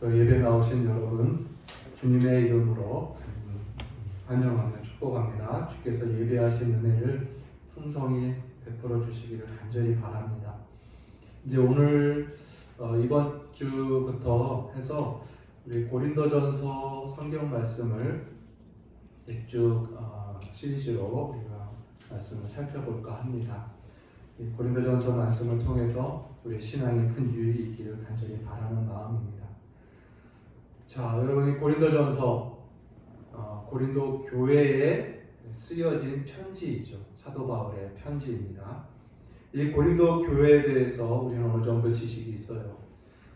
또 예배 나오신 여러분 주님의 이름으로 환영하며 축복합니다. 주께서 예배하신 은혜를 풍성히 베풀어 주시기를 간절히 바랍니다. 이제 오늘 이번 주부터 해서 우리 고린도전서 성경 말씀을 쭉 시리즈로 우리가 말씀을 살펴볼까 합니다. 이 고린도전서 말씀을 통해서 우리 신앙에 큰 유익이 있기를 간절히 바라는 마음입니다. 자, 여러분, 이 고린도전서 고린도 교회에 쓰여진 편지이죠. 사도 바울의 편지입니다. 이 고린도 교회에 대해서 우리는 어느 정도 지식이 있어요.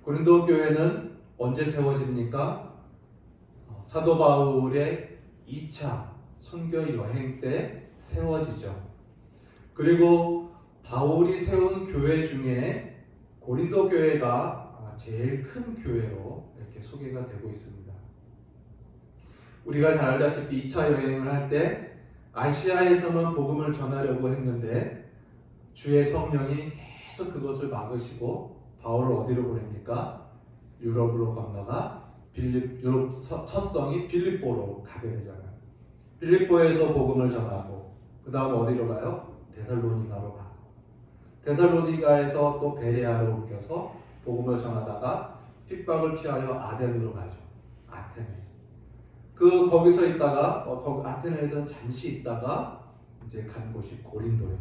고린도 교회는 언제 세워집니까? 사도 바울의 2차 선교 여행 때 세워지죠. 그리고 바울이 세운 교회 중에 고린도 교회가 제일 큰 교회로 이렇게 소개가 되고 있습니다. 우리가 잘 알다시피 2차 여행을 할 때 아시아에서만 복음을 전하려고 했는데 주의 성령이 계속 그것을 막으시고 바울을 어디로 보냅니까? 유럽으로 건너가 유럽 첫 성이 빌립보로 가게 되잖아요. 빌립보에서 복음을 전하고 그 다음 어디로 가요? 데살로니가로 가고 데살로니가에서 또 베레아로 옮겨서 복음을 전하다가 핍박을 피하여 아덴으로 가죠. 아테네. 거기서 있다가 아테네에서 잠시 있다가 이제 간 곳이 고린도예요.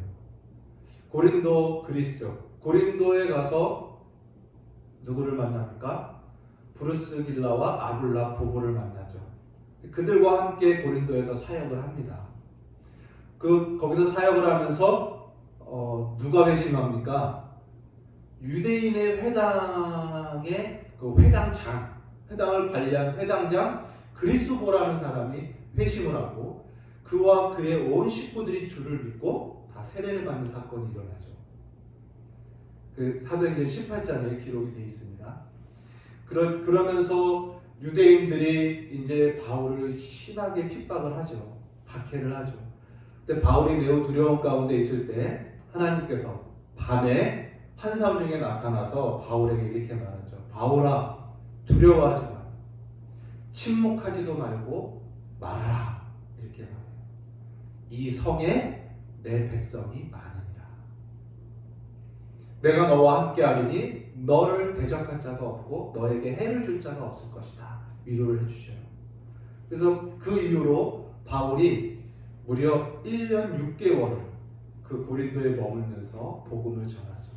고린도 그리스죠. 고린도에 가서 누구를 만납니까? 브루스길라와 아굴라 부부를 만나죠. 그들과 함께 고린도에서 사역을 합니다. 거기서 사역을 하면서 누가 회심합니까? 유대인의 회당의 회당을 관리하는 회당장 그리스도라는 사람이 회심을 하고 그와 그의 온 식구들이 주를 믿고 다 세례를 받는 사건이 일어나죠. 사도행전 18장에 기록이 되어 있습니다. 그러면서 유대인들이 이제 바울을 심하게 핍박을 하죠. 박해를 하죠. 근데 바울이 매우 두려움 가운데 있을 때 하나님께서 밤에 환상 중에 나타나서 바울에게 이렇게 말하죠. 바울아, 두려워하지 마. 침묵하지도 말고 말하라. 이렇게 말해요. 이 성에 내 백성이 많으니라. 내가 너와 함께하리니 너를 대적할 자가 없고 너에게 해를 줄 자가 없을 것이다. 위로를 해주셔요. 그래서 그 이후로 바울이 무려 1년 6개월을 그 고린도에 머물면서 복음을 전하죠.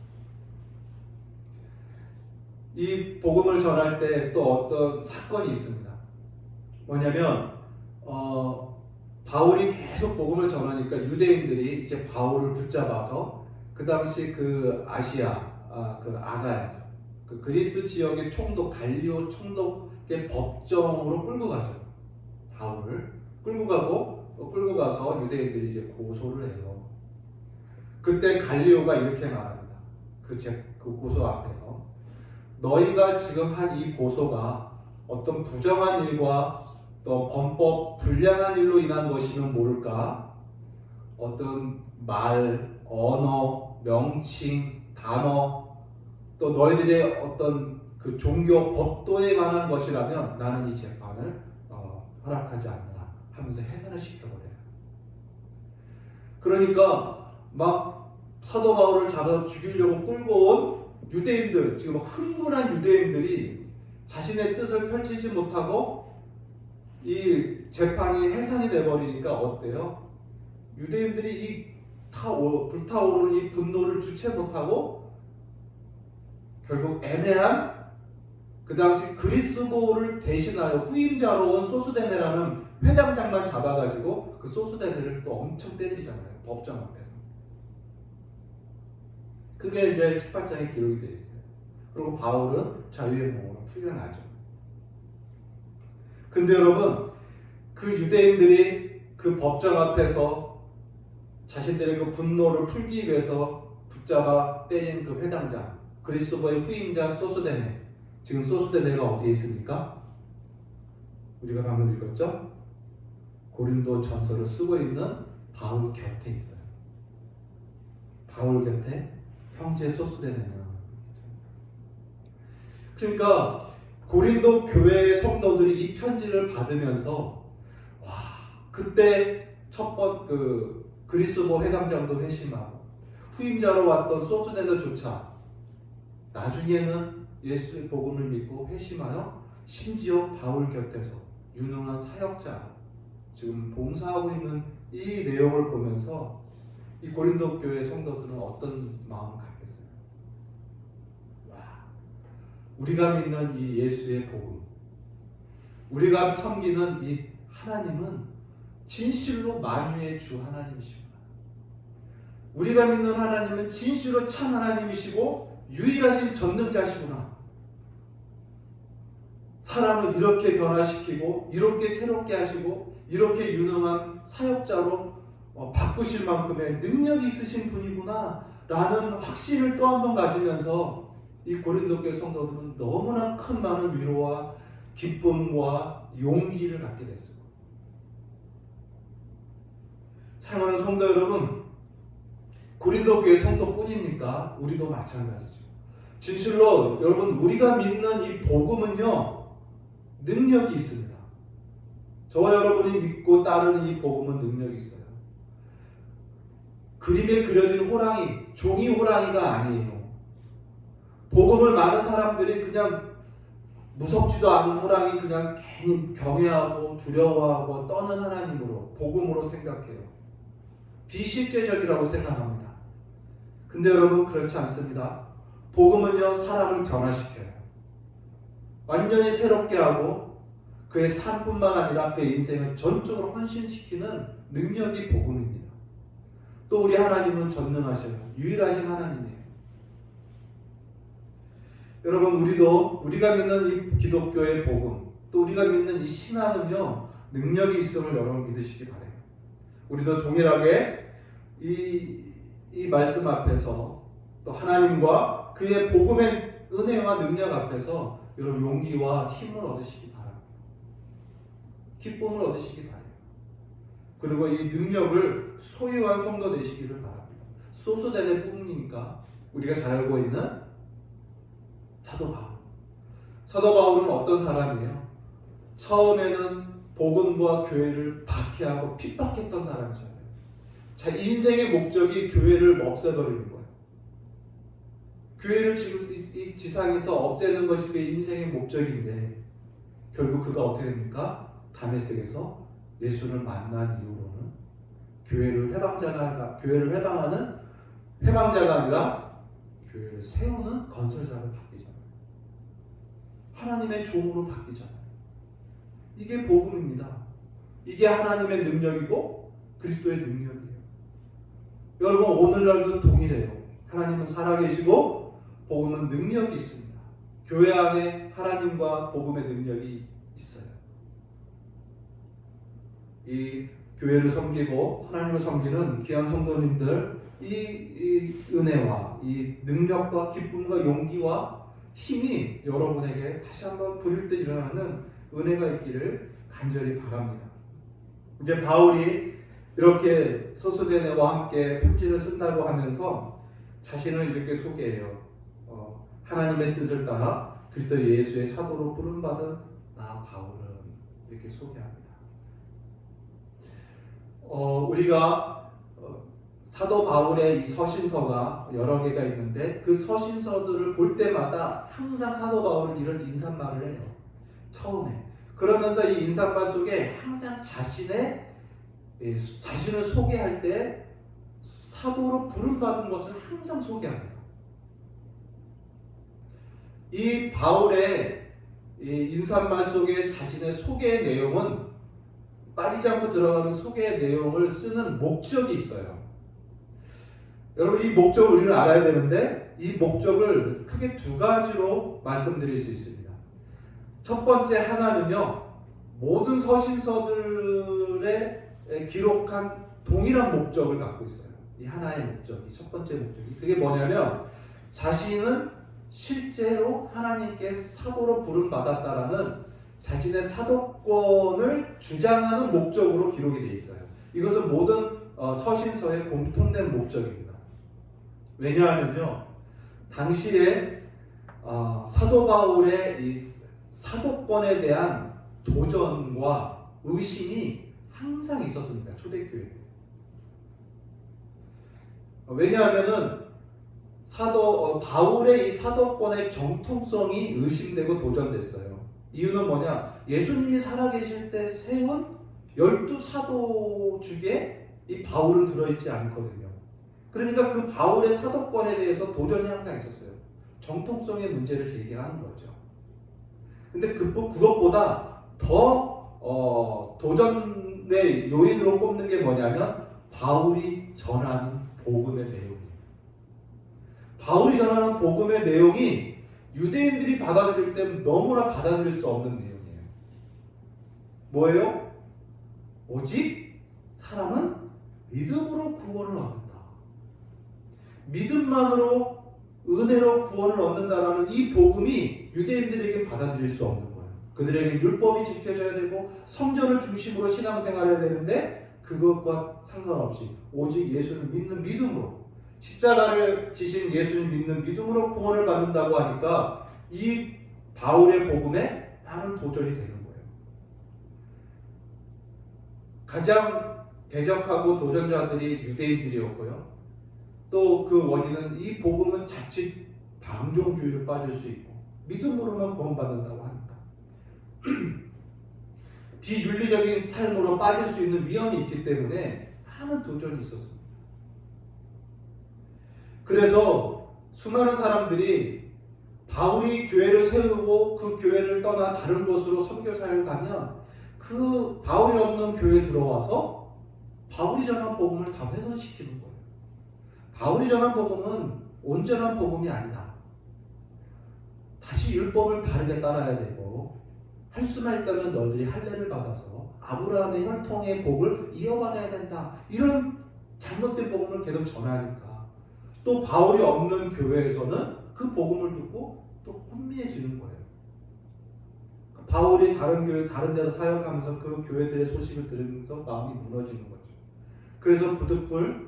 이 복음을 전할 때 또 어떤 사건이 있습니다. 뭐냐면 바울이 계속 복음을 전하니까 유대인들이 이제 바울을 붙잡아서 그 당시 그 아시아 아가야죠. 그 그리스 지역의 총독 갈리오 총독의 법정으로 끌고 가죠. 바울을 끌고 가서 유대인들이 이제 고소를 해요. 그때 갈리오가 이렇게 말합니다. 그 고소 앞에서 너희가 지금 한 이 고소가 어떤 부정한 일과 또 범법 불량한 일로 인한 것이면 모를까? 어떤 말, 언어, 명칭, 단어 또 너희들의 어떤 그 종교 법도에 관한 것이라면 나는 이 재판을 허락하지 않노라 하면서 해산을 시켜버려요. 그러니까 막 사도 바울을 잡아 죽이려고 끌고 온 유대인들, 지금 흥분한 유대인들이 자신의 뜻을 펼치지 못하고 이 재판이 해산이 돼버리니까 어때요? 유대인들이 불타오르는 이 분노를 주체 못하고 결국 애매한 그 당시 그리스도를 대신하여 후임자로 온 소스데네라는 회장장만 잡아가지고 그 소스데네를 또 엄청 때리잖아요. 법정 앞에서. 그게 이제 18장에 기록이 되어 있어요. 그리고 바울은 자유의 몸으로 풀려나죠. 근데 여러분, 그 유대인들이 그 법정 앞에서 자신들의 그 분노를 풀기 위해서 붙잡아 때린 그 회당장, 그리스도의 후임자 소스데네. 지금 소스데네가 어디에 있습니까? 우리가 방금 읽었죠? 고린도 전서를 쓰고 있는 바울 곁에 있어요. 바울 곁에 형제 소스데네는. 그러니까 고린도 교회 성도들이 이 편지를 받으면서 와, 그때 그리스도 회당장도 회심하고 후임자로 왔던 소스네너조차 나중에는 예수의 복음을 믿고 회심하여 심지어 바울 곁에서 유능한 사역자 지금 봉사하고 있는 이 내용을 보면서 이 고린도 교회 성도들은 어떤 마음을 갖겠어요? 와, 우리가 믿는 이 예수의 복음, 우리가 섬기는 이 하나님은 진실로 만유의 주 하나님이시구나. 우리가 믿는 하나님은 진실로 참 하나님이시고 유일하신 전능자시구나. 사람을 이렇게 변화시키고 이렇게 새롭게 하시고 이렇게 유능한 사역자로 바꾸실 만큼의 능력이 있으신 분이구나 라는 확신을 또 한 번 가지면서 이 고린도 교회 성도들은 너무나 큰 많은 위로와 기쁨과 용기를 갖게 됐습니다. 사랑하는 성도 여러분, 고린도 교회 성도뿐입니까? 우리도 마찬가지죠. 진실로 여러분, 우리가 믿는 이 복음은요, 능력이 있습니다. 저와 여러분이 믿고 따르는 이 복음은 능력이 있어요. 그림에 그려진 호랑이, 종이 호랑이가 아니에요. 복음을 많은 사람들이 그냥 무섭지도 않은 호랑이 그냥 괜히 경외하고 두려워하고 떠는 하나님으로, 복음으로 생각해요. 비실제적이라고 생각합니다. 근데 여러분, 그렇지 않습니다. 복음은요, 사람을 변화시켜요. 완전히 새롭게 하고 그의 삶뿐만 아니라 그의 인생을 전적으로 헌신시키는 능력이 복음입니다. 또 우리 하나님은 전능하셔요. 유일하신 하나님이에요. 여러분, 우리가 믿는 이 기독교의 복음, 또 우리가 믿는 이 신앙은요, 능력이 있음을 여러분 믿으시기 바라요. 우리도 동일하게 이 말씀 앞에서 또 하나님과 그의 복음의 은혜와 능력 앞에서 여러분 용기와 힘을 얻으시기 바랍니다. 기쁨을 얻으시기 바라요. 그리고 이 능력을 소유한 성도 되시기를 바랍니다. 소수되는 뿐이니까 우리가 잘 알고 있는 사도 바울. 사도 바울은 어떤 사람이에요? 처음에는 복음과 교회를 박해하고 핍박했던 사람이잖아요. 자, 인생의 목적이 교회를 없애버리는 거예요. 교회를 지금 이 지상에서 없애는 것이 그의 인생의 목적인데 결국 그가 어떻게 됩니까? 다메섹에서 예수를 만난 이후로는 교회를 해방하는 해방자가 아니라 교회를 세우는 건설자로 바뀌잖아요. 하나님의 종으로 바뀌잖아요. 이게 복음입니다. 이게 하나님의 능력이고 그리스도의 능력이에요. 여러분, 오늘날도 동일해요. 하나님은 살아계시고 복음은 능력이 있습니다. 교회 안에 하나님과 복음의 능력이 있어요. 이 교회를 섬기고 하나님을 섬기는 귀한 성도님들, 이 은혜와 이 능력과 기쁨과 용기와 힘이 여러분에게 다시 한번 불일 듯 일어나는 은혜가 있기를 간절히 바랍니다. 이제 바울이 이렇게 소스데네와 함께 편지를 쓴다고 하면서 자신을 이렇게 소개해요. 하나님의 뜻을 따라 그리스도 예수의 사도로 부름받은 나 바울은 이렇게 소개합니다. 우리가 사도 바울의 이 서신서가 여러 개가 있는데 그 서신서들을 볼 때마다 항상 사도 바울은 이런 인사말을 해요. 처음에. 그러면서 이 인사말 속에 항상 자신을 소개할 때 사도로 부름받은 것을 항상 소개합니다. 이 바울의 이 인사말 속에 자신의 소개의 내용은 빠지지 않고 들어가는 소개의 내용을 쓰는 목적이 있어요. 여러분, 이 목적을 우리는 알아야 되는데 이 목적을 크게 두 가지로 말씀드릴 수 있습니다. 첫 번째 하나는요, 모든 서신서들에 기록한 동일한 목적을 갖고 있어요. 이 하나의 목적이, 첫 번째 목적이. 그게 뭐냐면 자신은 실제로 하나님께 사도로 부름받았다라는 자신의 사도권을 주장하는 목적으로 기록이 되어 있어요. 이것은 모든 서신서의 공통된 목적입니다. 왜냐하면요, 당시에 사도 바울의 이 사도권에 대한 도전과 의심이 항상 있었습니다. 초대교회. 왜냐하면은 바울의 이 사도권의 정통성이 의심되고 도전됐어요. 이유는 뭐냐? 예수님이 살아계실 때 세운 12사도 중에 이 바울은 들어있지 않거든요. 그러니까 그 바울의 사도권에 대해서 도전이 항상 있었어요. 정통성의 문제를 제기하는 거죠. 근데 그것보다 더 도전의 요인으로 꼽는 게 뭐냐면 바울이 전하는 복음의 내용이에요. 바울이 전하는 복음의 내용이 유대인들이 받아들일 때 너무나 받아들일 수 없는 내용이에요. 뭐예요? 오직 사람은 믿음으로 구원을 얻는다. 믿음만으로 은혜로 구원을 얻는다라는 이 복음이 유대인들에게 받아들일 수 없는 거예요. 그들에게 율법이 지켜져야 되고 성전을 중심으로 신앙생활을 해야 되는데 그것과 상관없이 오직 예수를 믿는 믿음으로 십자가를 지신 예수를 믿는 믿음으로 구원을 받는다고 하니까 이 바울의 복음에 많은 도전이 되는 거예요. 가장 대적하고 도전자들이 유대인들이었고요. 또 그 원인은 이 복음은 자칫 방종주의로 빠질 수 있고 믿음으로만 구원받는다고 하니까 비윤리적인 삶으로 빠질 수 있는 위험이 있기 때문에 많은 도전이 있었습니다. 그래서 수많은 사람들이 바울이 교회를 세우고 그 교회를 떠나 다른 곳으로 선교사를 가면 그 바울이 없는 교회에 들어와서 바울이 전한 복음을 다 훼손시키는 거예요. 바울이 전한 복음은 온전한 복음이 아니다. 다시 율법을 바르게 따라야 되고 할 수만 있다면 너희들이 할례를 받아서 아브라함의 혈통의 복을 이어받아야 된다. 이런 잘못된 복음을 계속 전하니까 또 바울이 없는 교회에서는 그 복음을 듣고 또 혼미해지는 거예요. 바울이 다른 교회, 다른 데서 사역하면서 그 교회들의 소식을 들으면서 마음이 무너지는 거죠. 그래서 부득불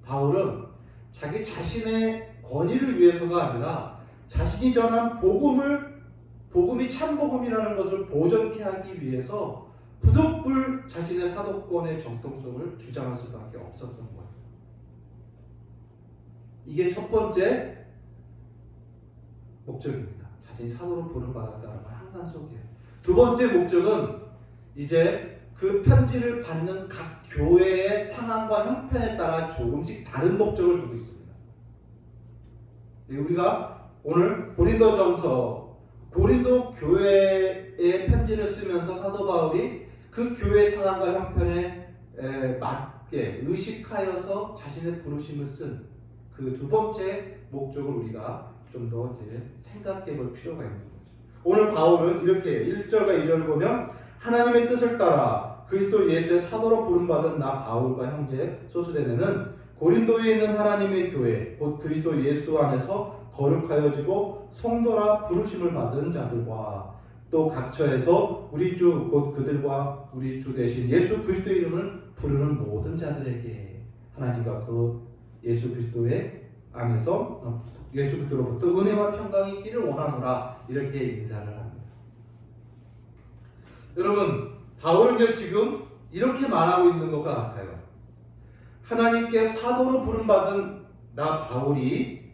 바울은 자기 자신의 권위를 위해서가 아니라 자신이 전한 복음이 참복음이라는 것을 보존케 하기 위해서 부득불 자신의 사도권의 정통성을 주장할 수밖에 없었던 거예요. 이게 첫 번째 목적입니다. 자신이 사도로 부름받았다는 걸 항상 소개해요. 두 번째 목적은 이제 그 편지를 받는 각 교회의 상황과 형편에 따라 조금씩 다른 목적을 두고 있습니다. 우리가 오늘 고린도 교회의 편지를 쓰면서 사도 바울이 그 교회 상황과 형편에 맞게 의식하여서 자신의 부르심을 쓴 그 두 번째 목적을 우리가 좀 더 이제 생각해 볼 필요가 있는 거죠. 오늘 바울은 이렇게 1절과 2절을 보면 하나님의 뜻을 따라 그리스도 예수의 사도로 부름받은 나 바울과 형제 소수대는 고린도에 있는 하나님의 교회 곧 그리스도 예수 안에서 거룩하여지고 성도라 부르심을 받은 자들과 또 각처에서 우리 주 곧 그들과 우리 주 대신 예수 그리스도 이름을 부르는 모든 자들에게 하나님과 그 예수 그리스도의 안에서 예수 그리스도로부터 은혜와 평강이 있기를 원하노라 이렇게 인사를 합니다. 여러분 바울은 지금 이렇게 말하고 있는 것 같아요. 하나님께 사도로 부름받은 나 바울이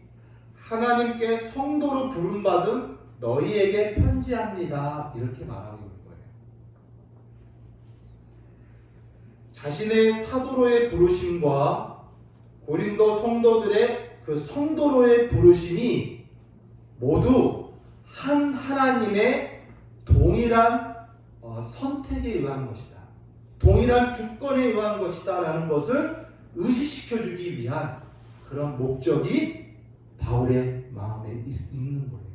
하나님께 성도로 부름받은 너희에게 편지합니다. 이렇게 말하고 있는 거예요. 자신의 사도로의 부르심과 고린도 성도들의 그 성도로의 부르심이 모두 한 하나님의 동일한 선택에 의한 것이다. 동일한 주권에 의한 것이다 라는 것을 의식시켜주기 위한 그런 목적이 바울의 마음에 있는 거예요.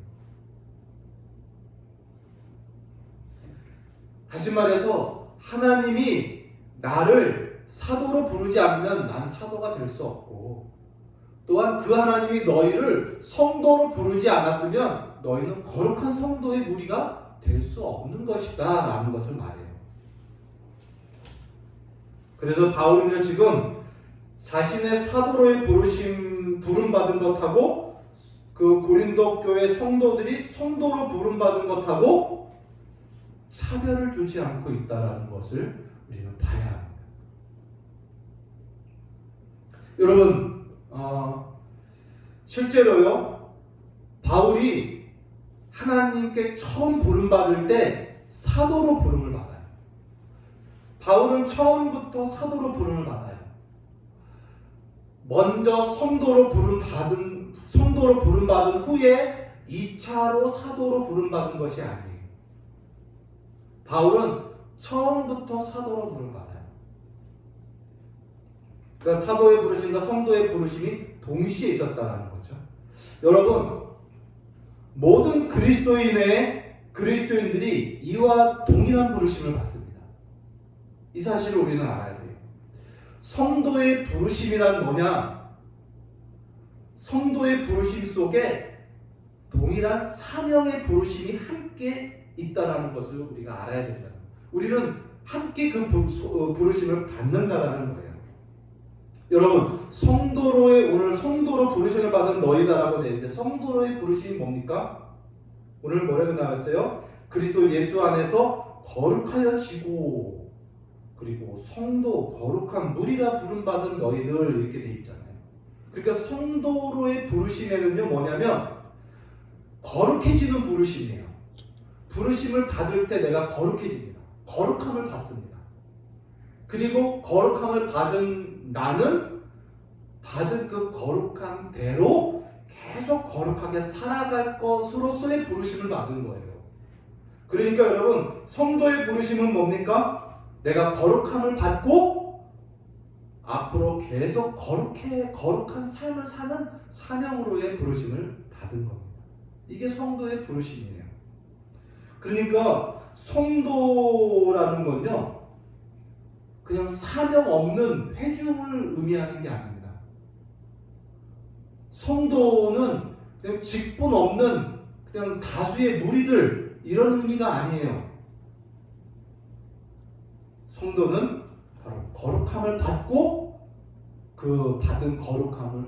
다시 말해서 하나님이 나를 사도로 부르지 않으면 난 사도가 될 수 없고 또한 그 하나님이 너희를 성도로 부르지 않았으면 너희는 거룩한 성도의 무리가 될 수 없는 것이다 라는 것을 말해요. 그래서 바울은 지금 자신의 사도로의 부름받은 것하고 그 고린도 교회 성도들이 성도로 부름받은 것하고 차별을 두지 않고 있다는 것을 우리는 봐야 합니다. 여러분, 실제로요, 바울이 하나님께 처음 부름받을 때 사도로 부름을 받아요. 바울은 처음부터 사도로 부름을 받아요. 먼저 성도로 부름받은 후에 2차로 사도로 부름받은 것이 아니에요. 바울은 처음부터 사도로 부름받아요. 그러니까 사도의 부르심과 성도의 부르심이 동시에 있었다는 거죠. 여러분, 모든 그리스도인들이 이와 동일한 부르심을 받습니다. 이 사실을 우리는 알아야 돼요. 성도의 부르심이란 뭐냐? 성도의 부르심 속에 동일한 사명의 부르심이 함께 있다는 것을 우리가 알아야 된다. 우리는 함께 그 부르심을 받는다라는 거예요. 여러분, 오늘 성도로 부르심을 받은 너희다라고 되어 있는데, 성도로의 부르심이 뭡니까? 오늘 뭐라고 나왔어요? 그리스도 예수 안에서 거룩하여지고, 그리고 성도 거룩한 무리라 부름받은 너희들, 이렇게 되어 있잖아요. 그러니까 성도로의 부르심에는요, 뭐냐면 거룩해지는 부르심이에요. 부르심을 받을 때 내가 거룩해집니다. 거룩함을 받습니다. 그리고 거룩함을 받은 나는 받은 그 거룩함대로 계속 거룩하게 살아갈 것으로서의 부르심을 받은 거예요. 그러니까 여러분, 성도의 부르심은 뭡니까? 내가 거룩함을 받고 앞으로 계속 거룩한 삶을 사는 사명으로의 부르심을 받은 겁니다. 이게 성도의 부르심이에요. 그러니까 성도라는 건요, 그냥 사명 없는 회중을 의미하는 게 아닙니다. 성도는 그냥 직분 없는 그냥 다수의 무리들, 이런 의미가 아니에요. 성도는 바로 거룩함을 받고 그 받은 거룩함을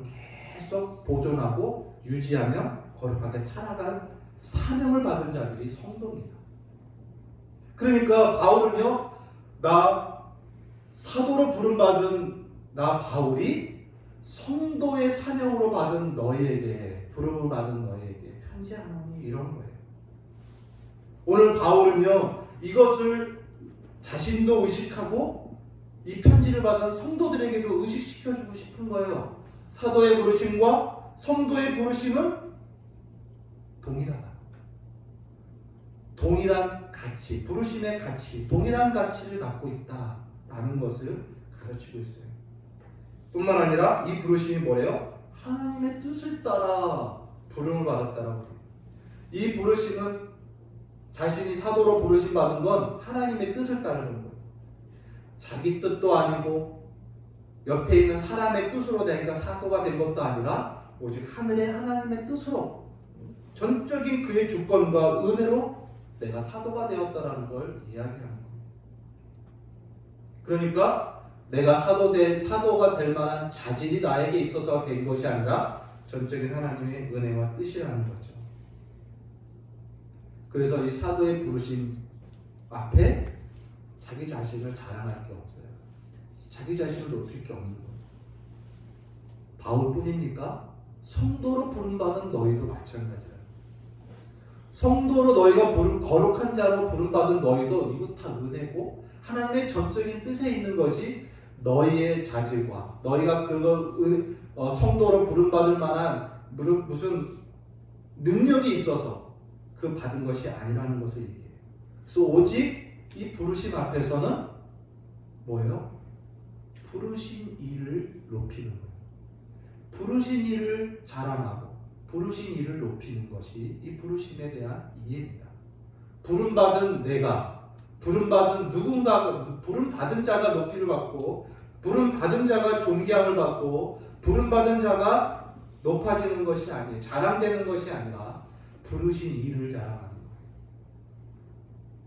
계속 보존하고 유지하며 거룩하게 살아갈 사명을 받은 자들이 성도입니다. 그러니까 바울은요, 사도로 부름받은 나 바울이 성도의 사명으로 받은 너희에게, 부름을 받은 너희에게 편지하노니, 이런 거예요. 오늘 바울은요, 이것을 자신도 의식하고 이 편지를 받은 성도들에게도 의식시켜주고 싶은 거예요. 사도의 부르심과 성도의 부르심은 동일하다. 동일한 가치, 부르심의 가치, 동일한 가치를 갖고 있다라는 것을 가르치고 있어요. 뿐만 아니라 이 부르심이 뭐래요? 하나님의 뜻을 따라 부름을 받았다라고 해요. 이 부르심은 자신이 사도로 부르심 받은 건 하나님의 뜻을 따르는 거예요. 자기 뜻도 아니고 옆에 있는 사람의 뜻으로 되니까 사도가 된 것도 아니라 오직 하늘의 하나님의 뜻으로, 전적인 그의 주권과 은혜로 내가 사도가 되었다라는 걸 이야기하는 거예요. 그러니까 내가 사도가 될 만한 자질이 나에게 있어서 된 것이 아니라 전적인 하나님의 은혜와 뜻이라는 거죠. 그래서 이 사도의 부르심 앞에 자기 자신을 자랑할 게 없어요. 자기 자신을 높일 게 없는 거예요. 바울뿐입니까? 성도로 부름받은 너희도 마찬가지예요. 성도로 너희가 거룩한 자로 부름받은 너희도 이거 다 은혜고 하나님의 전적인 뜻에 있는 거지, 너희의 자질과 너희가 성도로 부름받을 만한 무슨 능력이 있어서 그 받은 것이 아니라는 것을 얘기해요. 그래서 오직 이 부르심 앞에서는 뭐예요? 부르신 이를 높이는 거예요. 부르신 이를 자랑하고 부르신 이를 높이는 것이 이 부르심에 대한 이해입니다. 부름받은 내가, 부름받은 누군가, 부름받은 자가 높이를 받고 부름받은 자가 존경을 받고 부름받은 자가 높아지는 것이 아니에요. 자랑되는 것이 아니라 부르신 이를 자랑하는 거예요.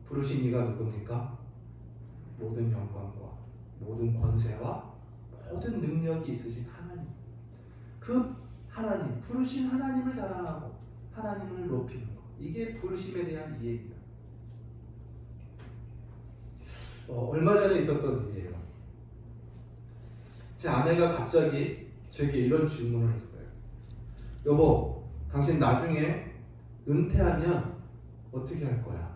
부르신 이가 누굽니까? 모든 영광과 모든 권세와 모든 능력이 있으신 하나님. 그 하나님, 부르신 하나님을 자랑하고 하나님을 높이는 것. 이게 부르심에 대한 이해입니다. 얼마 전에 있었던 일이에요. 제 아내가 갑자기 제게 이런 질문을 했어요. 여보, 당신 나중에 은퇴하면 어떻게 할 거야?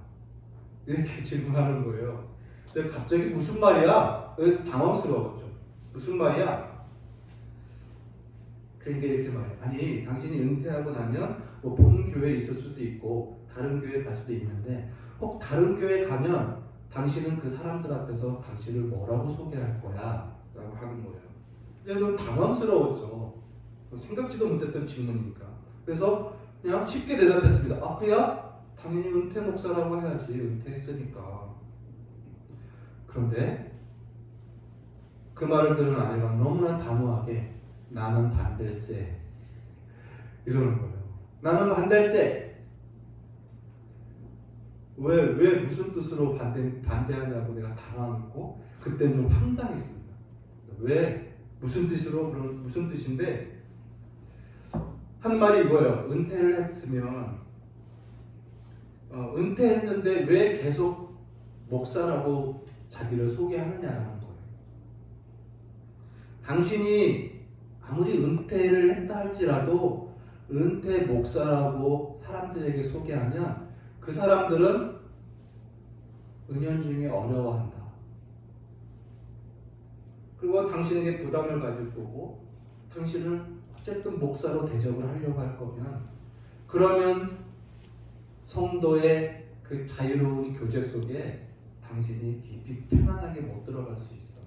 이렇게 질문하는 거예요. 근데 갑자기 무슨 말이야? 그래서 당황스러웠죠. 무슨 말이야? 그러니까 이렇게 말해. 아니, 당신이 은퇴하고 나면 뭐 본 교회에 있을 수도 있고 다른 교회에 갈 수도 있는데 꼭 다른 교회에 가면 당신은 그 사람들 앞에서 당신을 뭐라고 소개할 거야? 라고 하는 거예요. 좀 당황스러웠죠. 생각지도 못했던 질문이니까. 그래서 그냥 쉽게 대답했습니다. 아, 그야? 당연히 은퇴 목사라고 해야지. 은퇴했으니까. 그런데 그 말을 들은 아내가 너무나 단호하게 나는 반댈세 이러는 거예요. 나는 반댈세. 왜 무슨 뜻으로 반대하냐고 내가 당황했고 그때는 좀 황당했습니다. 왜 무슨 뜻으로 무슨 뜻인데 한 말이 이거예요. 은퇴를 했으면 은퇴했는데 왜 계속 목사라고 자기를 소개하느냐는 거예요. 당신이 아무리 은퇴를 했다 할지라도 은퇴 목사라고 사람들에게 소개하면 그 사람들은 은연중에 어려워한다. 그리고 당신에게 부담을 가질 거고 당신을 어쨌든 목사로 대접을 하려고 할 거면 그러면 성도의 그 자유로운 교제 속에 당신이 깊이 편안하게 못 들어갈 수 있어.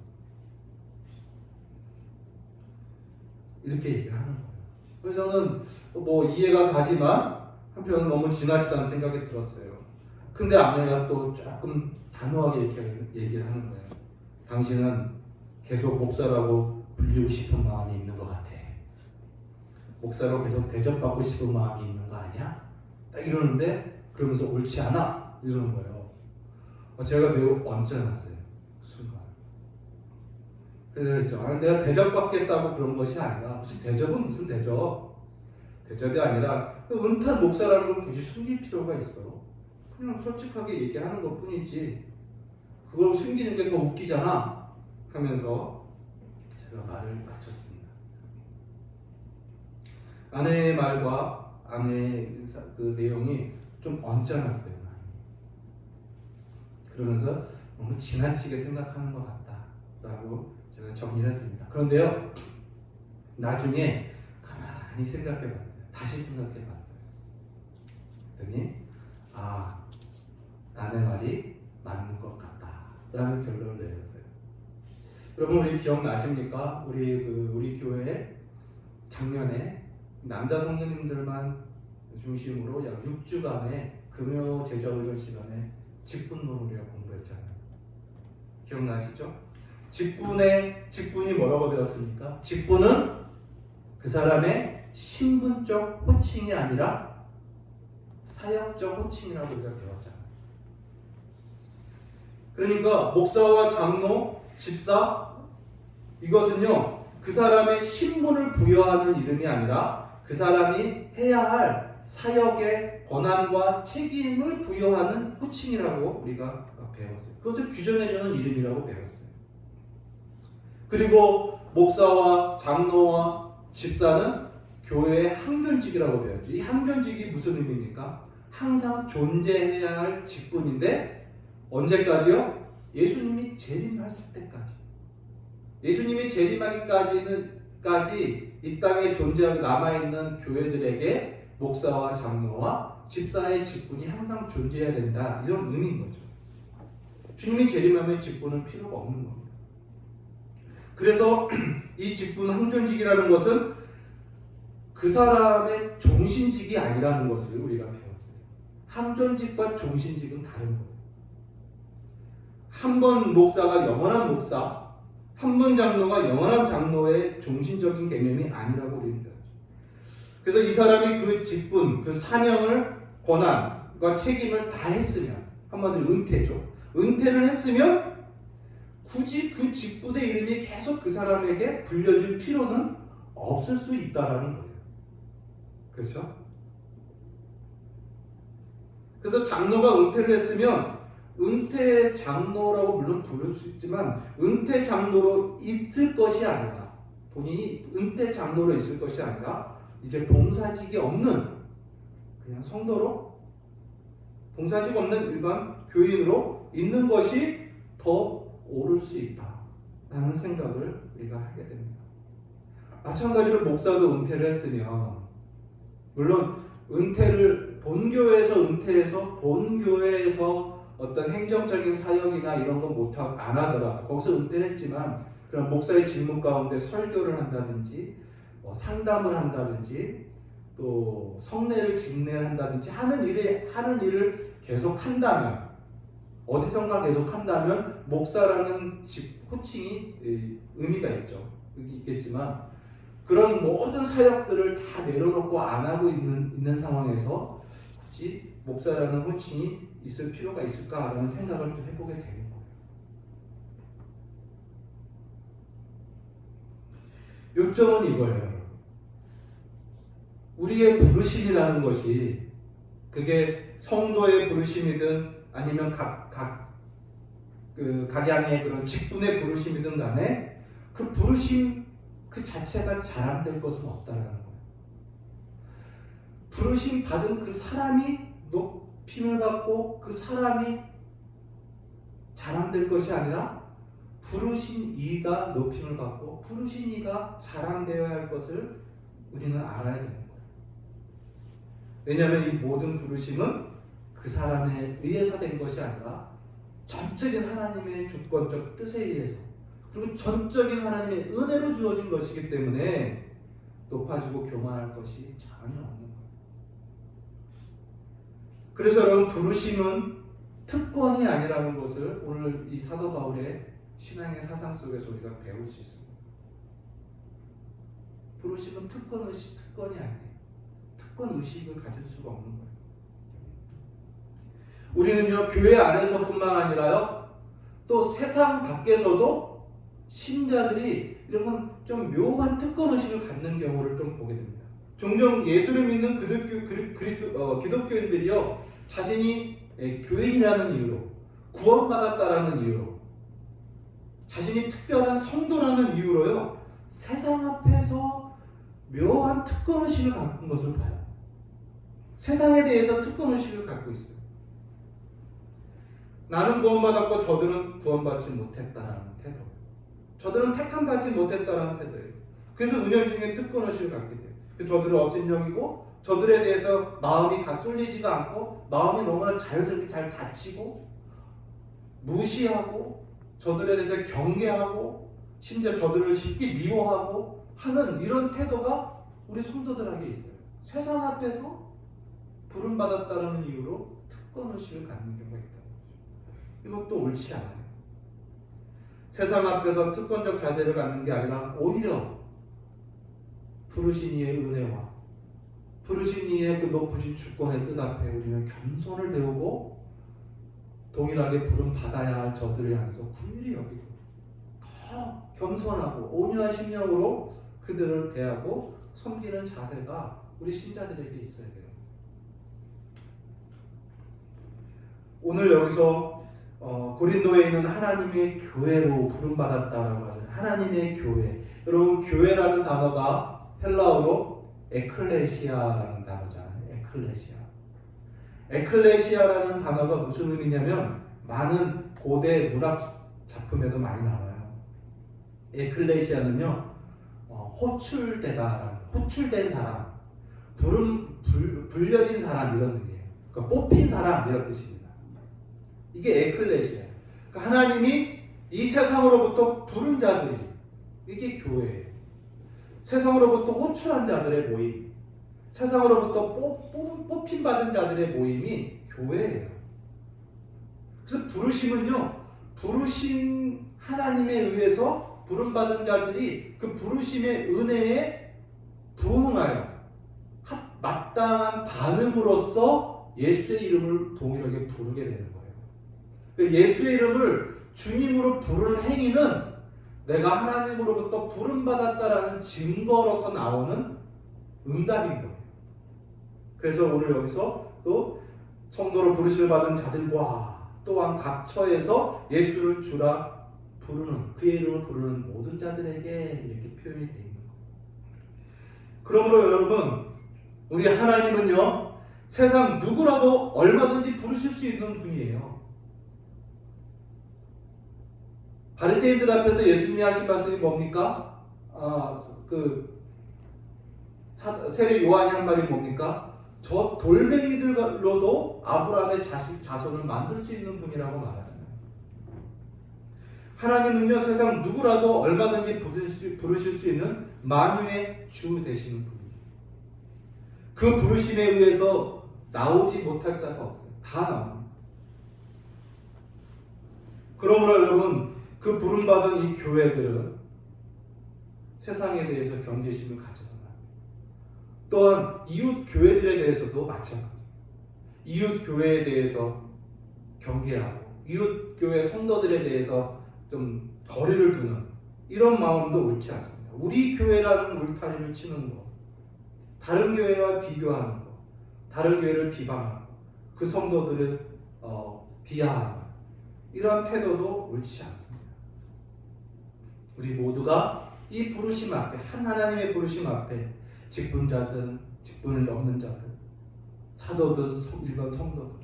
이렇게 얘기를 하는 거예요. 그래서 저는 뭐 이해가 가지만 한편은 너무 지나치다는 생각이 들었어요. 근데 아내가 또 조금 단호하게 이렇게 얘기를 하는 거예요. 당신은 계속 목사라고 불리고 싶은 마음이 있는 것 같아. 목사로 계속 대접받고 싶은 마음이 있는 거 아니야? 딱 이러는데 그러면서 옳지 않아 이러는 거예요. 제가 매우 언짢았어요. 순간. 그래서 내가 대접받겠다고 그런 것이 아니라 무슨 대접은 무슨 대접? 대접이 아니라 은퇴한 목사라는 걸 굳이 숨길 필요가 있어. 그냥 솔직하게 얘기하는 것 뿐이지 그걸 숨기는 게 더 웃기잖아 하면서 제가 말을 마쳤습니다. 아내의 말과 아내의 그 내용이 좀 언짢았어요. 그러면서 너무 지나치게 생각하는 것 같다라고 제가 정리를 했습니다. 그런데요, 나중에 가만히 생각해봤어요. 다시 생각해봤어요. 그랬더니 아내 말이 맞는 것 같다라는 결론을 내렸어요. 여러분 우리 기억나십니까? 우리 교회에 작년에 남자 성도님들만 중심으로 약 6주간의 금요 제자훈련 시간에 직분론을 우리가 공부했잖아요. 기억나시죠? 직분이 뭐라고 배웠습니까? 직분은 그 사람의 신분적 호칭이 아니라 사역적 호칭이라고 우리가 배웠잖아요. 그러니까 목사와 장로, 집사 이것은요 그 사람의 신분을 부여하는 이름이 아니라 그 사람이 해야 할 사역의 권한과 책임을 부여하는 호칭이라고 우리가 배웠어요. 그것을 규정해주는 이름이라고 배웠어요. 그리고 목사와 장로와 집사는 교회의 항존직이라고 배웠죠. 이 항존직이 무슨 의미입니까? 항상 존재해야 할 직분인데 언제까지요? 예수님이 재림하실 때까지. 예수님이 재림하기까지 이 땅에 존재하고 남아있는 교회들에게 목사와 장로와 집사의 직분이 항상 존재해야 된다. 이런 의미인 거죠. 주님이 재림하면 직분은 필요가 없는 겁니다. 그래서 이 직분 항존직이라는 것은 그 사람의 종신직이 아니라는 것을 우리가 배웠어요. 항존직과 종신직은 다른 거예요. 한 번 목사가 영원한 목사, 한 번 장로가 영원한 장로의 종신적인 개념이 아니라고 우리는 배웠죠. 그래서 이 사람이 그 직분, 그 사명을, 권한과 책임을 다 했으면 한마디로 은퇴죠. 은퇴를 했으면 굳이 그 직분의 이름이 계속 그 사람에게 불려질 필요는 없을 수 있다라는 거예요. 그렇죠? 그래서 장로가 은퇴를 했으면 은퇴 장로라고 물론 부를 수 있지만 은퇴 장로로 있을 것이 아니라 본인이 은퇴 장로로 있을 것이 아니라 이제 봉사직이 없는 그냥 성도로 봉사직 없는 일반 교인으로 있는 것이 더 옳을 수 있다라는 생각을 우리가 하게 됩니다. 마찬가지로 목사도 은퇴를 했으면 물론 은퇴를 본교회에서 은퇴해서 본교회에서 어떤 행정적인 사역이나 이런 거 못하고 안 하더라도 거기서 은퇴를 했지만 그런 목사의 직무 가운데 설교를 한다든지 상담을 한다든지 또 성례를 집례한다든지 하는 일을 계속 한다면 어디선가 계속 한다면 목사라는 호칭이 의미가 있겠지만 그런 모든 사역들을 다 내려놓고 안 하고 있는 상황에서 굳이 목사라는 호칭이 있을 필요가 있을까라는 생각을 또 해보게 되는 거예요. 요점은 이거예요. 우리의 부르심이라는 것이 그게 성도의 부르심이든 아니면 각양의 그런 직분의 부르심이든 간에 그 부르심 그 자체가 자랑될 것은 없다라는 거예요. 부르심 받은 그 사람이 높임을 받고 그 사람이 자랑될 것이 아니라 부르신 이가 높임을 받고 부르신 이가 자랑되어야 할 것을 우리는 알아야 되는 거예요. 왜냐하면 이 모든 부르심은 그 사람에 의해서 된 것이 아니라 전적인 하나님의 주권적 뜻에 의해서 그리고 전적인 하나님의 은혜로 주어진 것이기 때문에 높아지고 교만할 것이 전혀 없는 거예요. 그래서 여러분 부르심은 특권이 아니라는 것을 오늘 이 사도 바울의 신앙의 사상 속에서 우리가 배울 수 있습니다. 부르심은 특권이 아니에요. 특권 의식을 가질 수가 없는 거예요. 우리는요 교회 안에서뿐만 아니라요 또 세상 밖에서도 신자들이 이런 좀 묘한 특권 의식을 갖는 경우를 좀 보게 됩니다. 종종 예수를 믿는 기독교인들이요 자신이 교인이라는 이유로 구원받았다라는 이유로 자신이 특별한 성도라는 이유로요 세상 앞에서 묘한 특권 의식을 갖는 것을 봐요. 세상에 대해서 특권 의식을 갖고 있어요. 나는 구원받았고 저들은 구원받지 못했다라는 태도. 저들은 택함받지 못했다라는 태도예요. 그래서 은연중에 특권 의식을 갖게 돼요. 저들은 업신여기고 저들에 대해서 마음이 다 쏠리지가 않고 마음이 너무나 자연스럽게 잘 닫히고 무시하고 저들에 대해서 경계하고 심지어 저들을 쉽게 미워하고 하는 이런 태도가 우리 성도들에게 있어요. 세상 앞에서 부름받았다는 이유로 특권 의식을 갖는 경우가 있다. 이것도 옳지 않아요. 세상 앞에서 특권적 자세를 갖는 게 아니라 오히려 부르신 이의 은혜와 부르신 이의 그 높으신 주권의 뜻 앞에 우리는 겸손을 배우고 동일하게 부름 받아야 할 저들을 향해서 긍휼히 여기고 더 겸손하고 온유한 심령으로 그들을 대하고 섬기는 자세가 우리 신자들에게 있어야 돼요. 오늘 여기서 고린도에 있는 하나님의 교회로 부름받았다라고 하죠. 하나님의 교회. 여러분 교회라는 단어가 헬라어로 에클레시아라는 단어잖아요. 에클레시아라는 단어가 무슨 의미냐면 많은 고대 문학 작품에도 많이 나와요. 에클레시아는요 호출된 사람, 불려진 사람 이런 의미예요. 그러니까 뽑힌 사람 이런 뜻입니다. 이게 에클레시아. 그러니까 하나님이 이 세상으로부터 부른 자들이 이게 교회예요. 세상으로부터 호출한 자들의 모임, 세상으로부터 뽑힌 받은 자들의 모임이 교회예요. 그래서 부르심은요, 부르신 하나님에 의해서 부름받은 자들이 그 부르심의 은혜에 부응하여 마땅한 반응으로써 예수의 이름을 동일하게 부르게 되는 거예요. 예수의 이름을 주님으로 부르는 행위는 내가 하나님으로부터 부름받았다라는 증거로서 나오는 응답인 거예요. 그래서 오늘 여기서 또 성도로 부르심을 받은 자들과 또한 각 처에서 예수를 주라 부르는, 그의 이름을 부르는 모든 자들에게 이렇게 표현이 되어 있는 거예요. 그러므로 여러분, 우리 하나님은요, 세상 누구라도 얼마든지 부르실 수 있는 분이에요. 바리새인들 앞에서 예수님이 하신 말씀이 뭡니까? 세례 요한이 한 말이 뭡니까? 저 돌멩이들로도 아브라함의 자손을 만들 수 있는 분이라고 말하잖아요. 하나님은요, 세상 누구라도 얼마든지 부르실 수 있는 만유의 주 되시는 분이에요. 그 부르심에 의해서 나오지 못할 자가 없어요. 다 나옵니다. 그러므로 여러분, 그 부름받은 이 교회들은 세상에 대해서 경계심을 가져서 나옵니다. 또한 이웃 교회들에 대해서도 마찬가지예요. 이웃 교회에 대해서 경계하고 이웃 교회 성도들에 대해서 좀 거리를 두는 이런 마음도 옳지 않습니다. 우리 교회라는 울타리를 치는 것, 다른 교회와 비교하는 것, 다른 교회를 비방하는 것, 그 성도들을 비하하는 것, 이런 태도도 옳지 않습니다. 우리 모두가 이 부르심 앞에, 한 하나님의 부르심 앞에 직분자든 직분을 없는 자든 사도든 일반 성도든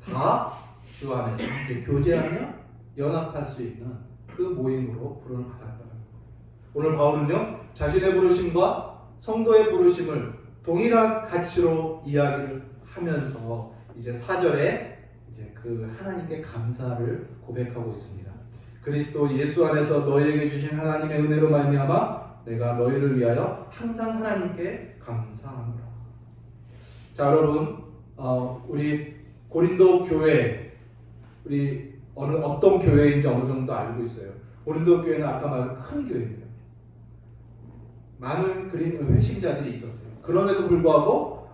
다 주 안에서 함께 교제하며 연합할 수 있는 그 모임으로 부름을 받았다는 거예요. 오늘 바울은요, 자신의 부르심과 성도의 부르심을 동일한 가치로 이야기를 하면서 이제 4절에 이제 그 하나님께 감사를 고백하고 있습니다. 그리스도 예수 안에서 너희에게 주신 하나님의 은혜로 말미암아 내가 너희를 위하여 항상 하나님께 감사하노라. 자, 여러분, 우리 고린도 교회, 우리 어떤 교회인지 어느 정도 알고 있어요. 고린도 교회는 아까 말한 큰 교회입니다. 많은 회심자들이 있었어요. 그럼에도 불구하고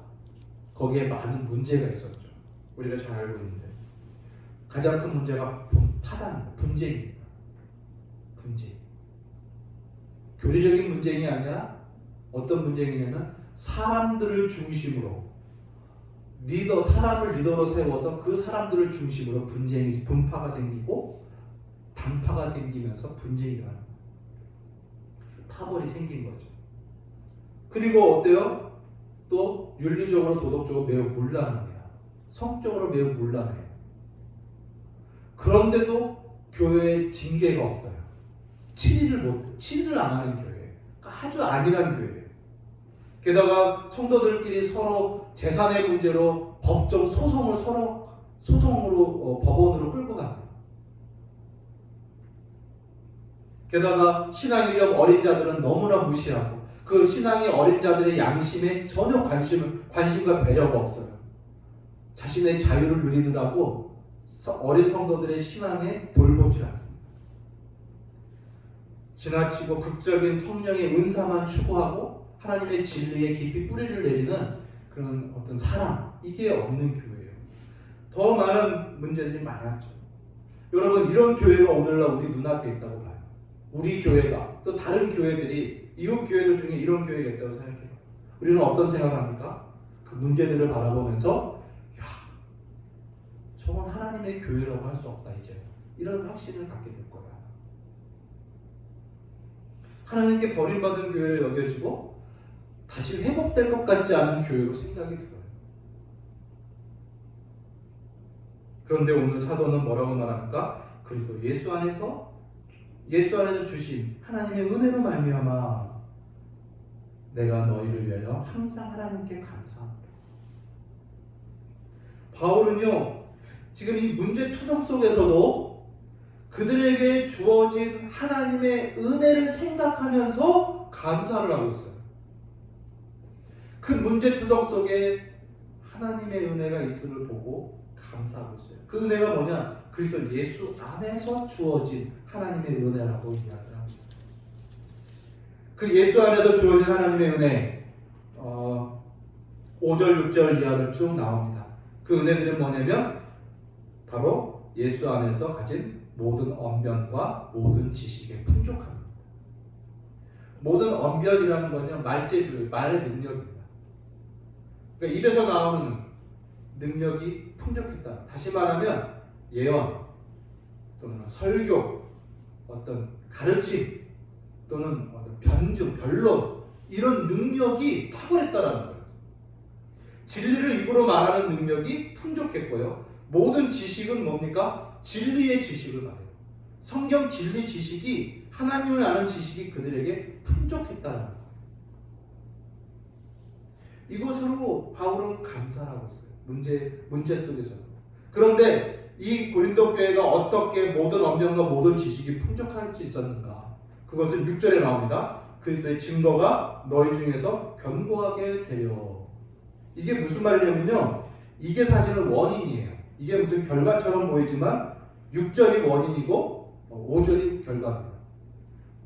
거기에 많은 문제가 있었죠. 우리가 잘 알고 있는데 가장 큰 문제가 파단입니다. 분쟁입니다. 분쟁. 교리적인 분쟁이 아니라 어떤 분쟁이냐면 사람들을 중심으로 사람을 리더로 세워서 그 사람들을 중심으로 분파가 생기고 당파가 생기면서 분쟁이 일어나는 거예요. 파벌이 생긴 거죠. 그리고 어때요? 또 윤리적으로 도덕적으로 매우 문란합니다. 성적으로 매우 문란해요. 그런데도 교회에 징계가 없어요. 치리를 안 하는 교회. 아주 안일한 교회예요. 게다가 성도들끼리 서로 재산의 문제로 법적 소송으로 법원으로 끌고 갑니다. 게다가 신앙이 좀 어린 자들은 너무나 무시하고 그 신앙이 어린 자들의 양심에 전혀 관심과 배려가 없어요. 자신의 자유를 누리느라고 어린 성도들의 신앙에 돌보지 않습니다. 지나치고 극적인 성령의 은사만 추구하고 하나님의 진리에 깊이 뿌리를 내리는 그런 어떤 사랑, 이게 없는 교회예요. 더 많은 문제들이 많았죠. 여러분, 이런 교회가 오늘날 우리 눈앞에 있다고 봐요. 우리 교회가, 또 다른 교회들이, 이웃 교회들 중에 이런 교회가 있다고 생각해요. 우리는 어떤 생각을 합니까? 그 문제들을 바라보면서 저건 하나님의 교회라고 할 수 없다, 이제. 이런 확신을 갖게 될 거야. 하나님께 버림받은 교회를 여겨지고 다시 회복될 것 같지 않은 교회로 생각이 들어요. 그런데 오늘 사도는 뭐라고 말합니까? 그리스도 예수 안에서 주신 하나님의 은혜로 말미암아 내가 너희를 위하여 항상 하나님께 감사합니다. 바울은요, 지금 이 문제투성 속에서도 그들에게 주어진 하나님의 은혜를 생각하면서 감사를 하고 있어요. 그 문제투성 속에 하나님의 은혜가 있음을 보고 감사하고 있어요. 그 은혜가 뭐냐? 그리스도 예수 안에서 주어진 하나님의 은혜라고 이야기를 하고 있어요. 그 예수 안에서 주어진 하나님의 은혜, 5절, 6절 이하로 쭉 나옵니다. 그 은혜들은 뭐냐면 바로 예수 안에서 가진 모든 언변과 모든 지식에 풍족합니다. 모든 언변이라는 것은 말의 능력입니다. 그러니까 입에서 나오는 능력이 풍족했다. 다시 말하면 예언 또는 설교, 어떤 가르침 또는 어떤 변증, 변론 이런 능력이 탁월했다라는 거예요. 진리를 입으로 말하는 능력이 풍족했고요. 모든 지식은 뭡니까? 진리의 지식을 말해요. 성경 진리 지식이 하나님을 아는 지식이 그들에게 풍족했다는 거예요. 이것으로 바울은 감사하고 있어요. 문제 속에서. 그런데 이 고린도 교회가 어떻게 모든 언변과 모든 지식이 풍족할 수 있었는가? 그것은 6절에 나옵니다. 그리스도의 증거가 너희 중에서 견고하게 되려. 이게 무슨 말이냐면요. 이게 사실은 원인이에요. 이게 무슨 결과처럼 보이지만 6절이 원인이고 5절이 결과입니다.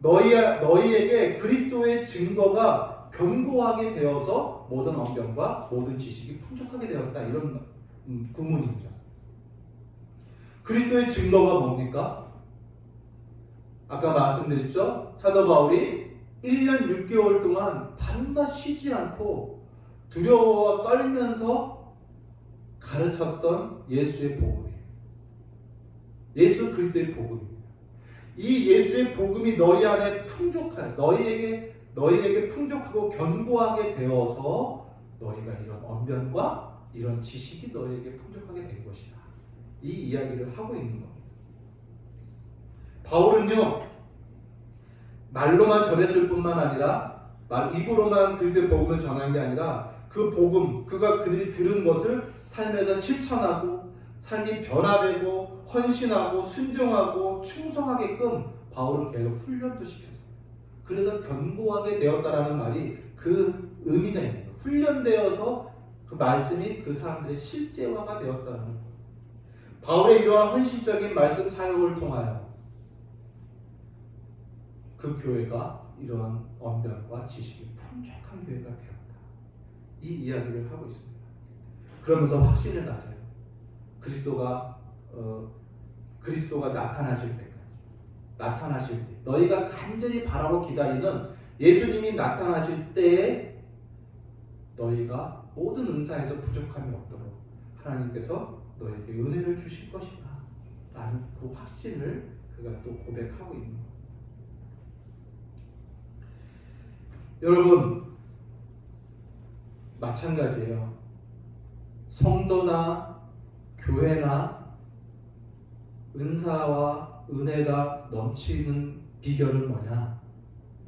너희에게 그리스도의 증거가 견고하게 되어서 모든 언변과 모든 지식이 풍족하게 되었다. 이런 구문입니다. 그리스도의 증거가 뭡니까? 아까 말씀드렸죠? 사도 바울이 1년 6개월 동안 밤낮 쉬지 않고 두려워 떨면서 가르쳤던 예수의 복음이에요. 예수 그리스도의 복음입니다. 이 예수의 복음이 너희 안에 너희에게 풍족하고 견고하게 되어서 너희가 이런 언변과 이런 지식이 너희에게 풍족하게 된 것이다. 이 이야기를 하고 있는 겁니다. 바울은요, 말로만 전했을 뿐만 아니라 입으로만 그리스도의 복음을 전한 게 아니라 그 복음, 그들이 들은 것을 삶에서 실천하고 삶이 변화되고 헌신하고 순종하고 충성하게끔 바울은 계속 훈련도 시켰어요. 그래서 견고하게 되었다라는 말이 그 의미가 있는 거예요. 훈련되어서 그 말씀이 그 사람들의 실제화가 되었다는 거예요. 바울의 이러한 헌신적인 말씀 사역을 통하여 그 교회가 이러한 언변과 지식이 풍족한 교회가 되었다. 이 이야기를 하고 있습니다. 그러면서 확신을 가져요. 그리스도가 나타나실 때 너희가 간절히 바라고 기다리는 예수님이 나타나실 때에 너희가 모든 은사에서 부족함이 없도록 하나님께서 너에게 은혜를 주실 것이다 라는 그 확신을 그가 또 고백하고 있는 겁니다. 여러분 마찬가지예요. 성도나 교회나 은사와 은혜가 넘치는 비결은 뭐냐?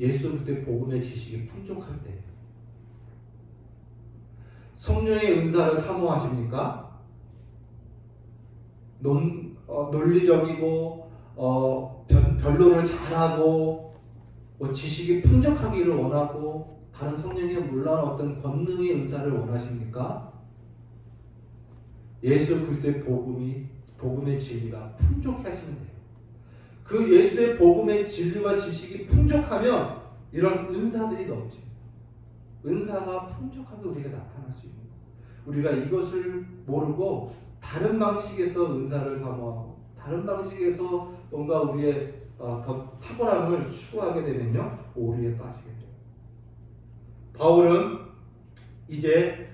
예수 그리스도의 복음의 지식이 풍족할 때예요. 성령의 은사를 사모하십니까? 논리적이고 변론을 잘하고 지식이 풍족하기를 원하고 다른 성령의 물론 어떤 권능의 은사를 원하십니까? 예수 그리스도의 복음의 진리가 풍족해 하시면 돼요. 그 예수의 복음의 진리와 지식이 풍족하면 이런 은사들이 넘칩니다. 은사가 풍족하게 우리가 나타날 수 있는 거예요. 우리가 이것을 모르고 다른 방식에서 은사를 사모하고 다른 방식에서 뭔가 우리의 더 탁월함을 추구하게 되면요 오류에 빠지게 돼요. 바울은 이제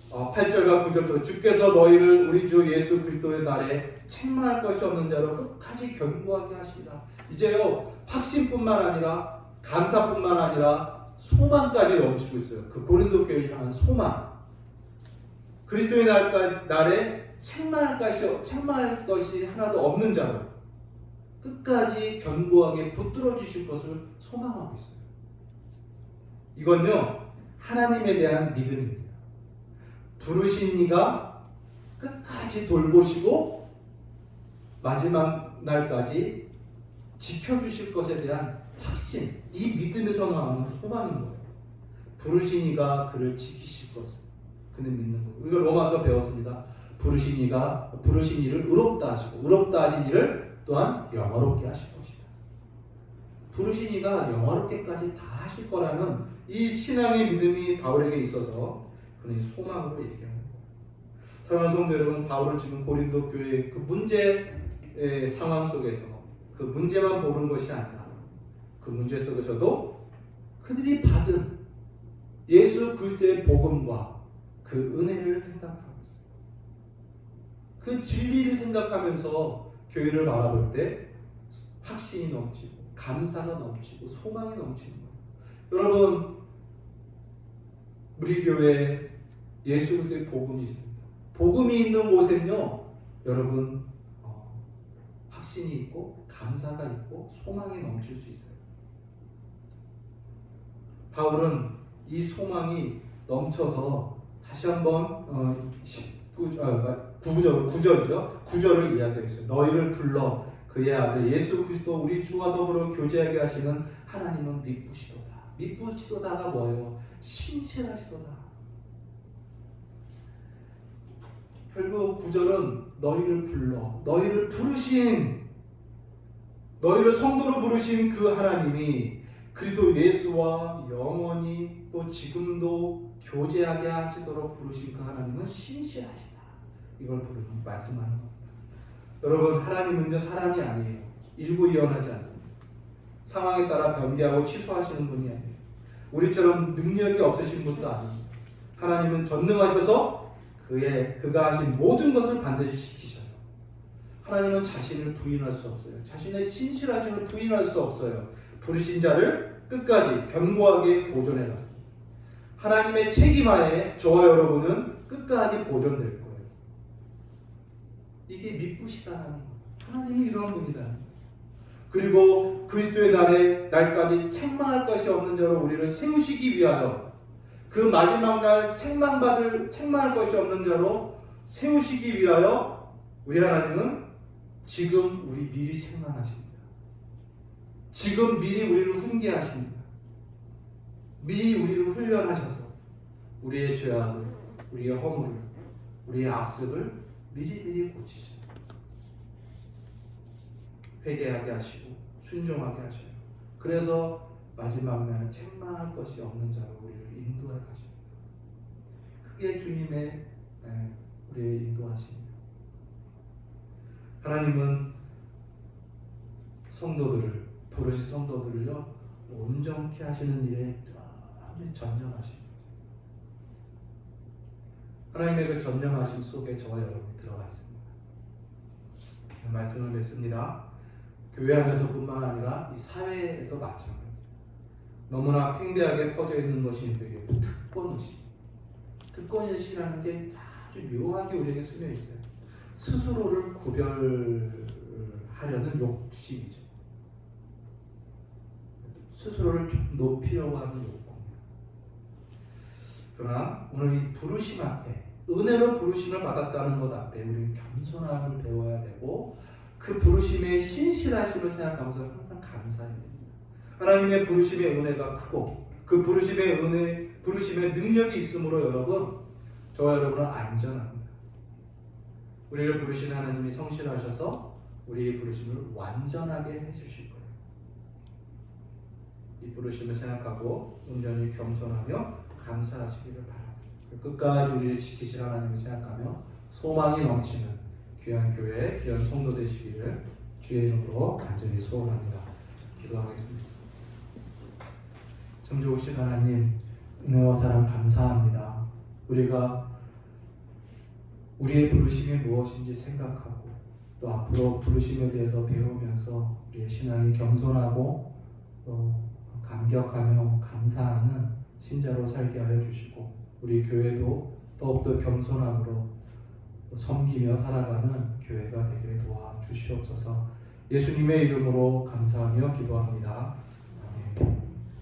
8절과 9절부터 주께서 너희를 우리 주 예수 그리스도의 날에 책망할 것이 없는 자로 끝까지 견고하게 하시리라. 이제요 확신뿐만 아니라 감사뿐만 아니라 소망까지 넘치고 있어요. 그 고린도 교회를 향한 소망. 그리스도의 날에 책망할 것이 하나도 없는 자로 끝까지 견고하게 붙들어 주실 것을 소망하고 있어요. 이건요 하나님에 대한 믿음입니다. 부르신 이가 끝까지 돌보시고 마지막 날까지 지켜주실 것에 대한 확신, 이 믿음에서 나오는 소망인 거예요. 부르신 이가 그를 지키실 것을 그는 믿는 거예요. 우리가 로마서 배웠습니다. 부르신 이를 의롭다 하시고 의롭다 하신 이를 또한 영화롭게 하실 것이다. 부르신 이가 영화롭게까지 다 하실 거라는 이 신앙의 믿음이 바울에게 있어서 그는 소망으로 얘기하는 거예요. 사랑하는 성도 여러분, 바울은 지금 고린도 교회의 그 문제의 상황 속에서 그 문제만 보는 것이 아니라 그 문제 속에서도 그들이 받은 예수 그리스도의 복음과 그 은혜를 생각하고 있어요. 그 진리를 생각하면서 교회를 바라볼 때 확신이 넘치고 감사가 넘치고 소망이 넘치는 거예요. 여러분, 우리 교회에 예수 그리스도의 복음이 있습니다. 복음이 있는 곳에는요, 여러분 확신이 있고 감사가 있고 소망이 넘칠 수 있어요. 바울은 이 소망이 넘쳐서 다시 한번 9절을 이야기하고 있어요. 너희를 불러 그의 아들 예수 그리스도 우리 주와 더불어 교제하게 하시는 하나님은 미쁘시도다. 미쁘시도다가 뭐예요? 신실하시도다. 결국 9절은 너희를 불러, 너희를 부르신, 너희를 성도로 부르신 그 하나님이 그리스도 예수와 영원히 또 지금도 교제하게 하시도록 부르신 그 하나님은 신실하시다. 이걸 부르는 말씀하는 겁니다. 여러분, 하나님은요 사람이 아니에요. 일구이연하지 않습니다. 상황에 따라 변개하고 취소하시는 분이 아니에요. 우리처럼 능력이 없으신 분도 아닙니다. 하나님은 전능하셔서 그가 하신 모든 것을 반드시 지키셔요. 하나님은 자신을 부인할 수 없어요. 자신의 신실하심을 부인할 수 없어요. 부르신 자를 끝까지 견고하게 보존해 가십니다. 하나님의 책임하에 저와 여러분은 끝까지 보존될 거예요. 이게 미쁘시다는 거예요. 하나님이 이러한 분이다. 그리고 그리스도의 날까지 책망할 것이 없는 자로 우리를 세우시기 위하여 그 마지막 날 책망할 것이 없는 자로 세우시기 위하여 우리 하나님은 지금 우리 미리 책망하십니다. 지금 미리 우리를 훈계하십니다. 미리 우리를 훈련하셔서 우리의 죄악을, 우리의 허물을, 우리의 악습을 미리 고치십니다. 회개하게 하시고 순종하게 하셔요. 그래서 마지막 날 책망할 것이 없는 자로 우리를 인도해 가십니다. 그게 주님의 우리의 인도하십니다. 하나님은 성도들을, 부르신 성도들을요 온전케 하시는 일에 완전히 전념하십니다. 하나님의 그 전념하심 속에 저와 여러분이 들어가 있습니다. 말씀을 맺습니다. 교회 안에서뿐만 아니라 이 사회에도 마찬가지입니다. 너무나 팽배하게 퍼져 있는 것이 되게 특권의식. 특권의식이라는 게 아주 묘하게 우리에게 스며 있어요. 스스로를 구별하려는 욕심이죠. 스스로를 좀 높이려고 하는 욕구입니다. 그러나 오늘 이 부르심 앞에, 은혜로 부르심을 받았다는 것 앞에 우리는 겸손함을 배워야 되고 그 부르심의 신실하심을 생각하면서 항상 감사해야 됩니다. 하나님의 부르심의 은혜가 크고 그 부르심의 능력이 있으므로 여러분, 저와 여러분은 안전합니다. 우리를 부르신 하나님이 성실하셔서 우리의 부르심을 완전하게 해주실 거예요. 이 부르심을 생각하고 온전히 겸손하며 감사하시기를 바랍니다. 끝까지 우리를 지키실 하나님을 생각하며 소망이 넘치는 귀한 교회, 귀한 성도 되시기를 주의 이름으로 간절히 소원합니다. 기도하겠습니다. 참 좋으신 하나님, 은혜와 사랑 감사합니다. 우리가 우리의 부르심이 무엇인지 생각하고 또 앞으로 부르심에 대해서 배우면서 우리의 신앙이 겸손하고 또 감격하며 감사하는 신자로 살게 하여 주시고 우리 교회도 더욱더 겸손함으로 섬기며 살아가는 교회가 되게 도와주시옵소서. 예수님의 이름으로 감사하며 기도합니다.